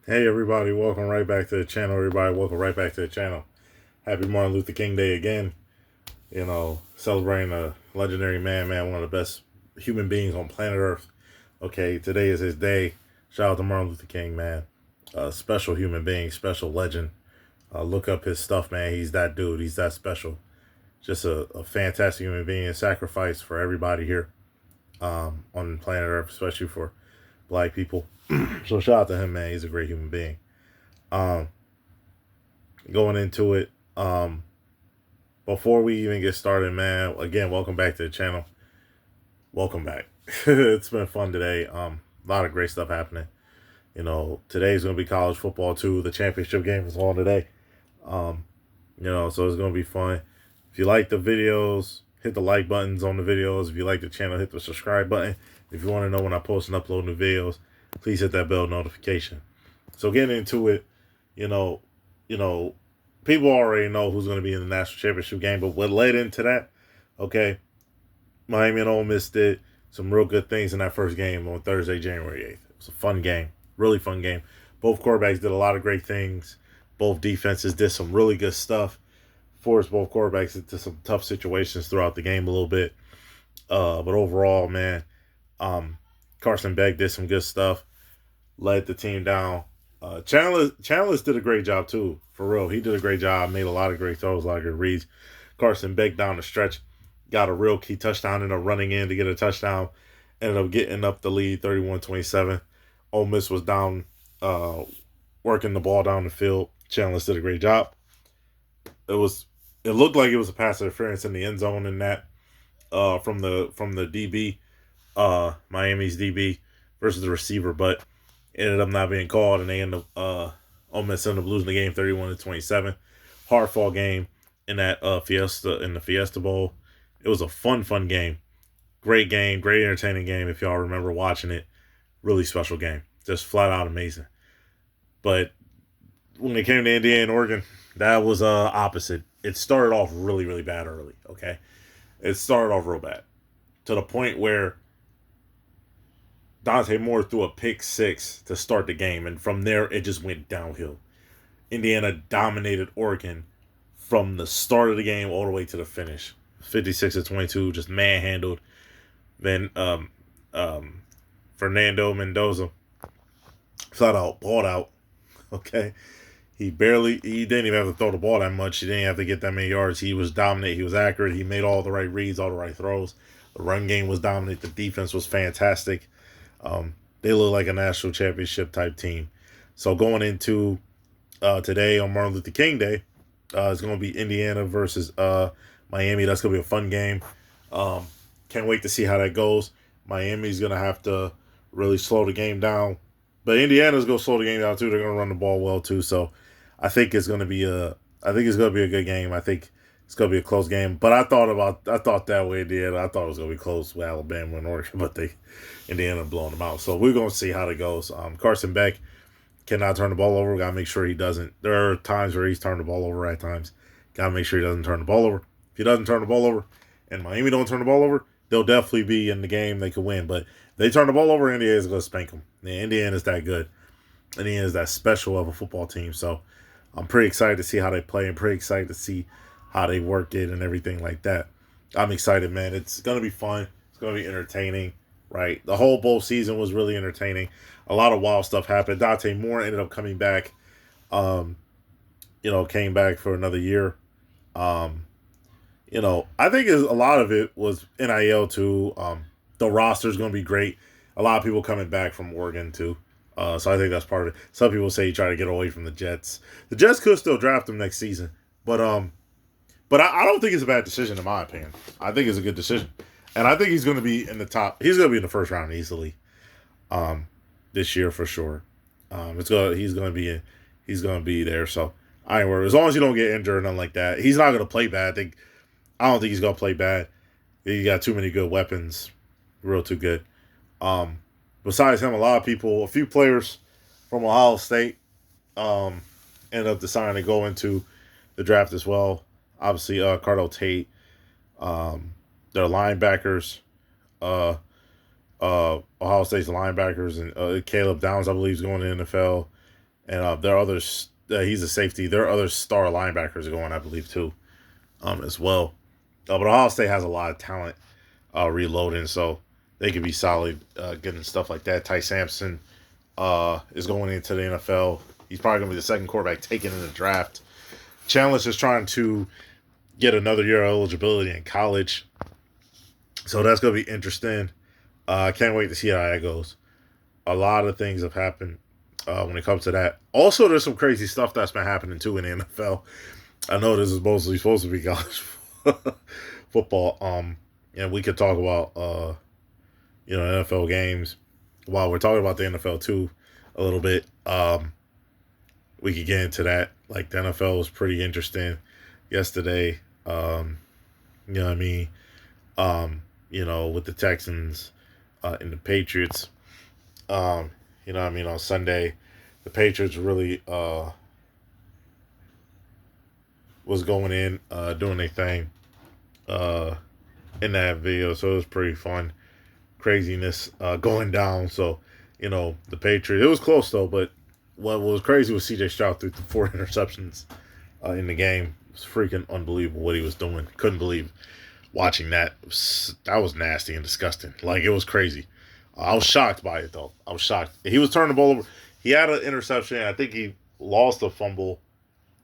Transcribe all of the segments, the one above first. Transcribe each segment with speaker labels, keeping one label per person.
Speaker 1: Hey everybody, welcome right back to the channel. Everybody, welcome right back to the channel. Happy Martin Luther King Day again. Celebrating a legendary man, one of the best human beings on planet Earth. Okay, today is his day. Shout out to Martin Luther King, man. Special human being, special legend. Look up his stuff, man. He's that dude. He's that special. Just a fantastic human being and sacrifice for everybody here on planet Earth, especially for black people. So shout out to him, man. He's a great human being. Um, Going into it. Before we even get started, man, again, welcome back to the channel. Welcome back. It's been fun today. A lot of great stuff happening. Today's gonna be college football too. The championship game is on today. Um, so it's gonna be fun. If you like the videos, hit the like buttons on the videos. If you like the channel, hit the subscribe button. If you want to know when I post and upload new videos, please hit that bell notification. So getting into it, you know, you know, people already know who's going to be in the national championship game, but what led into that? Okay, Miami and Ole Miss did some real good things in that first game on Thursday, January 8th. It was a fun game, really fun game. Both quarterbacks did a lot of great things. Both defenses did some really good stuff. Forced both quarterbacks into some tough situations throughout the game a little bit. But overall, man, um, Carson Beck did some good stuff. Led the team down. Chandler did a great job too. For real, he did a great job. Made a lot of great throws, a lot of good reads. Carson Beck down the stretch got a real key touchdown. Ended up running in to get a touchdown. Ended up getting up the lead, 31-27. Ole Miss was down, uh, working the ball down the field. Chandler did a great job. It was, it looked like it was a pass interference in the end zone in that, from the DB, Miami's DB versus the receiver, but ended up not being called, and they ended up Ole Miss ended up losing the game 31-27. Hard fought game in that Fiesta Bowl. It was a fun game. Great game, great entertaining game. If y'all remember watching it, really special game, just flat out amazing. But when it came to Indiana and Oregon, that was opposite. It started off really bad early. Okay, it started off real bad to the point where Dante Moore threw a pick six to start the game, and from there it just went downhill. Indiana dominated Oregon from the start of the game all the way to the finish. 56-22, just manhandled. Then Fernando Mendoza flat out balled out. Okay, he didn't even have to throw the ball that much. He didn't have to get that many yards. He was dominant. He was accurate. He made all the right reads, all the right throws. The run game was dominant. The defense was fantastic. They look like a national championship type team. So going into today on Martin Luther King Day, it's going to be Indiana versus Miami. That's going to be a fun game. Can't wait to see how that goes. Miami's going to have to really slow the game down, but Indiana's going to slow the game down too. They're going to run the ball well too. So I think it's going to be a good game. I think it's going to be a close game. But I thought that way, Indiana. I thought it was going to be close with Alabama and Oregon, but Indiana blowing them out. So we're going to see how it goes. Carson Beck cannot turn the ball over. Got to make sure he doesn't. There are times where he's turned the ball over at times. Got to make sure he doesn't turn the ball over. If he doesn't turn the ball over and Miami don't turn the ball over, they'll definitely be in the game. They could win. But if they turn the ball over, Indiana's going to spank them. Yeah, Indiana's that good. Indiana's that special of a football team. So I'm pretty excited to see how they play and pretty excited to see how they work it and everything like that. I'm excited, man. It's going to be fun. It's going to be entertaining, right? The whole bowl season was really entertaining. A lot of wild stuff happened. Dante Moore ended up coming back, um, came back for another year. Um, I think a lot of it was NIL too. The roster's going to be great. A lot of people coming back from Oregon too. So I think that's part of it. Some people say you try to get away from the Jets. The Jets could still draft him next season, but I don't think it's a bad decision in my opinion. I think it's a good decision, and I think he's going to be in the top. He's going to be in the first round easily, um, this year for sure. It's going. He's going to be there. So I ain't worried as long as you don't get injured or nothing like that. He's not going to play bad. I don't think he's going to play bad. He got too many good weapons, real too good. Um, Besides him, a few players from Ohio State, um, ended up deciding to go into the draft as well. Obviously, Cardell Tate, um, their linebackers, uh, Ohio State's linebackers, and Caleb Downs, I believe, is going to the NFL. and there are others. He's a safety. There are other star linebackers going, I believe, too, as well. But Ohio State has a lot of talent reloading, so they could be solid getting stuff like that. Ty Sampson is going into the NFL. He's probably going to be the second quarterback taken in the draft. Chandler's just trying to get another year of eligibility in college, so that's going to be interesting. I can't wait to see how that goes. A lot of things have happened when it comes to that. Also, there's some crazy stuff that's been happening too in the NFL. I know this is mostly supposed to be college football. And we could talk about NFL games while we're talking about the NFL too a little bit. We could get into that. Like the NFL was pretty interesting yesterday. You know what I mean? With the Texans and the Patriots. You know what I mean? On Sunday, the Patriots really was going in, doing their thing in that video. So it was pretty fun. Craziness going down. So, the Patriots, it was close though, but what was crazy was CJ Stroud threw 4 interceptions in the game. It was freaking unbelievable what he was doing. Couldn't believe watching that. That was nasty and disgusting. Like, it was crazy. I was shocked by it, though. I was shocked. He was turning the ball over. He had an interception. I think he lost a fumble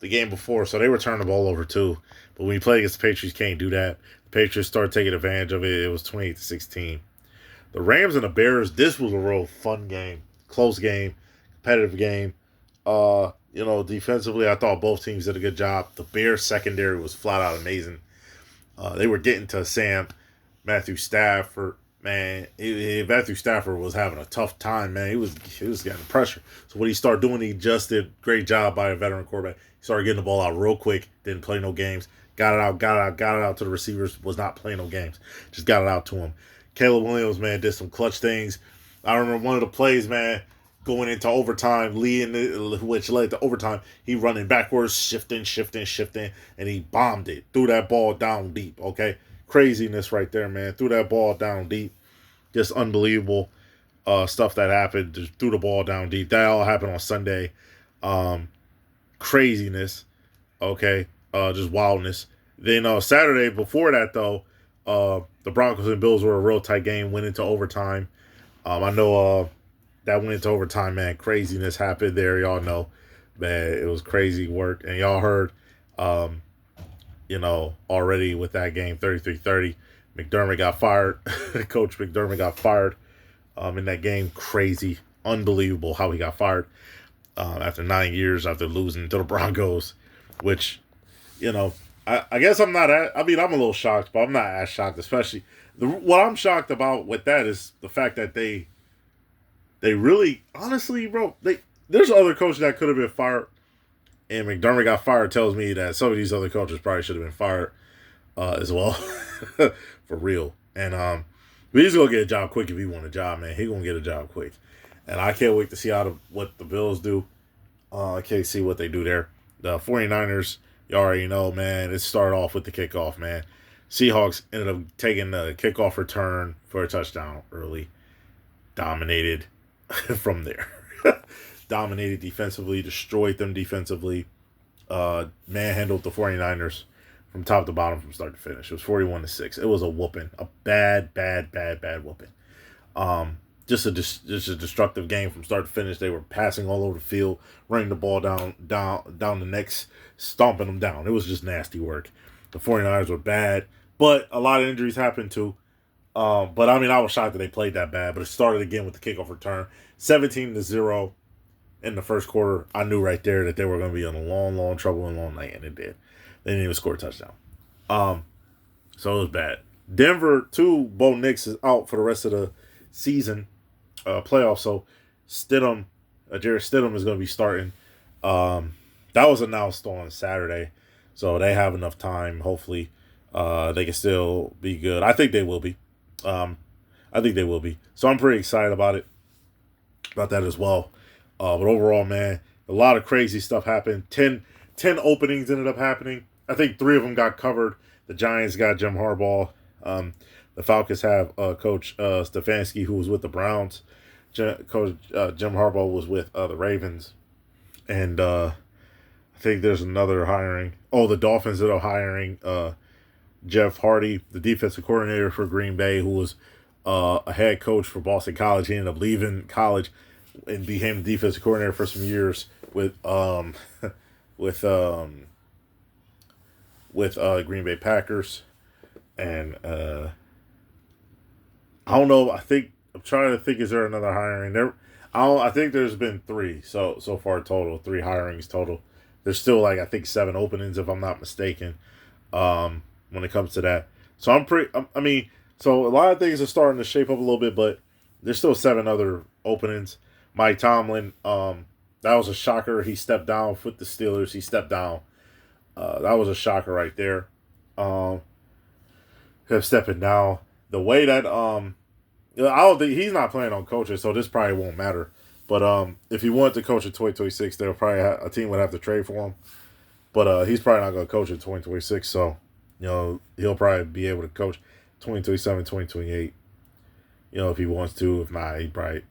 Speaker 1: the game before, so they were turning the ball over, too. But when you play against the Patriots, you can't do that. The Patriots started taking advantage of it. It was 28-16. The Rams and the Bears, this was a real fun game. Close game. Competitive game. Defensively, I thought both teams did a good job. The Bears secondary was flat out amazing. They were getting to Matthew Stafford. Man, Matthew Stafford was having a tough time, man. He was getting pressure. So what he started doing, he just did a great job by a veteran quarterback. He started getting the ball out real quick. Didn't play no games. Got it out to the receivers. Was not playing no games. Just got it out to him. Caleb Williams, man, did some clutch things. I remember one of the plays, man, going into overtime, which led to overtime. He running backwards, shifting, and he bombed it. Threw that ball down deep, okay? Craziness right there, man. Threw that ball down deep. Just unbelievable stuff that happened. Just threw the ball down deep. That all happened on Sunday. Craziness, okay? Just wildness. Then Saturday, before that, though, the Broncos and Bills were a real tight game. Went into overtime. I know that went into overtime, man. Craziness happened there. Y'all know, man, it was crazy work. And y'all heard, already with that game, 33-30, McDermott got fired. Coach McDermott got fired in that game. Crazy. Unbelievable how he got fired after 9 years after losing to the Broncos, which, I guess I'm not I'm a little shocked, but I'm not as shocked, especially. What I'm shocked about with that is the fact that they really, honestly, bro, there's other coaches that could have been fired, and McDermott got fired tells me that some of these other coaches probably should have been fired as well, for real. And but he's going to get a job quick if he want a job, man. He's going to get a job quick. And I can't wait to see what the Bills do. I can't see what they do there. The 49ers, you already know, man, it started off with the kickoff, man. Seahawks ended up taking the kickoff return for a touchdown early. Dominated from there. Dominated defensively, destroyed them defensively. Manhandled the 49ers from top to bottom from start to finish. It was 41-6. It was a whooping. A bad whooping. Just a destructive game from start to finish. They were passing all over the field, running the ball down the necks, stomping them down. It was just nasty work. The 49ers were bad, but a lot of injuries happened too. But I was shocked that they played that bad. But it started again with the kickoff return, 17-0 in the first quarter. I knew right there that they were going to be in a long trouble and long night, and it did. They didn't even score a touchdown. So it was bad. Denver too. Bo Nix is out for the rest of the season, playoffs. So Jarrett Stidham is going to be starting. That was announced on Saturday, so they have enough time. Hopefully, they can still be good. I think they will be. So I'm pretty excited about that as well. But overall, man, a lot of crazy stuff happened. 10 openings ended up happening. I think 3 of them got covered. The Giants got Jim Harbaugh. The Falcons have Coach Stefanski, who was with the Browns. Coach Jim Harbaugh was with the Ravens. And I think there's another hiring. Oh, the Dolphins ended up hiring Jeff Hardy, the defensive coordinator for Green Bay, who was a head coach for Boston College. He ended up leaving college and became the defensive coordinator for some years with with um, Green Bay Packers. And I don't know. I think I'm trying to think. Is there another hiring there? I think there's been three so far total. Three hirings total. There's still like I think seven openings if I'm not mistaken. When it comes to that, so I'm pretty. I mean, so a lot of things are starting to shape up a little bit, but there's still seven other openings. Mike Tomlin, that was a shocker. He stepped down with the Steelers. He stepped down. That was a shocker right there. Um, him stepping down. The way that I don't think he's not planning on coaching, so this probably won't matter. But if he wanted to coach in 2026, they'll probably a team would have to trade for him. But he's probably not going to coach in 2026, so he'll probably be able to coach 2027, 2028. If he wants to. If not, he probably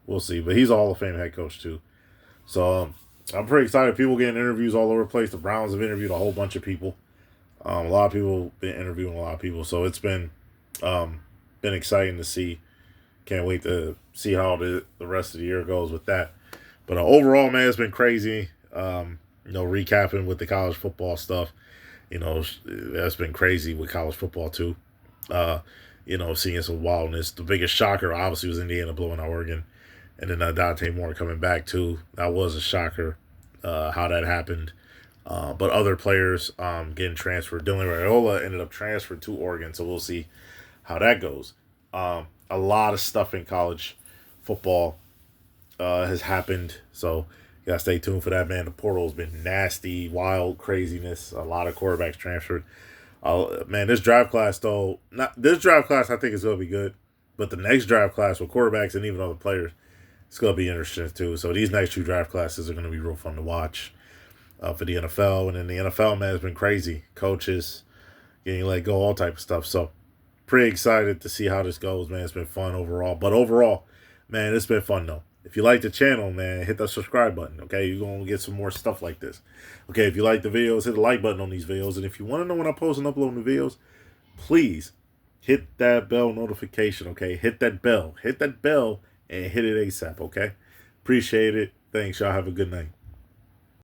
Speaker 1: we'll see. But he's a Hall of Fame head coach too. So I'm pretty excited. People getting interviews all over the place. The Browns have interviewed a whole bunch of people. A lot of people been interviewing a lot of people, so it's been exciting to see. Can't wait to see how the rest of the year goes with that. But overall, man, it's been crazy. Recapping with the college football stuff. That's been crazy with college football too. Seeing some wildness. The biggest shocker obviously was Indiana blowing out Oregon, and then Dante Moore coming back too. That was a shocker. How that happened. But other players getting transferred. Dylan Raiola ended up transferred to Oregon, so we'll see how that goes. A lot of stuff in college football has happened, so you gotta stay tuned for that, man. The portal has been nasty, wild craziness. A lot of quarterbacks transferred. Man, this draft class though, not this draft class I think is gonna be good, but the next draft class with quarterbacks and even other players, it's gonna be interesting too. So these next two draft classes are gonna be real fun to watch for the NFL, and then the NFL, man, has been crazy. Coaches getting let go, all type of stuff. So pretty excited to see how this goes, man. It's been fun overall. But overall, man, it's been fun though. If you like the channel, man, hit that subscribe button, okay? You're going to get some more stuff like this. Okay, if you like the videos, hit the like button on these videos. And if you want to know when I post and upload new videos, please hit that bell notification, okay? Hit that bell. Hit that bell and hit it ASAP, okay? Appreciate it. Thanks, y'all. Have a good night.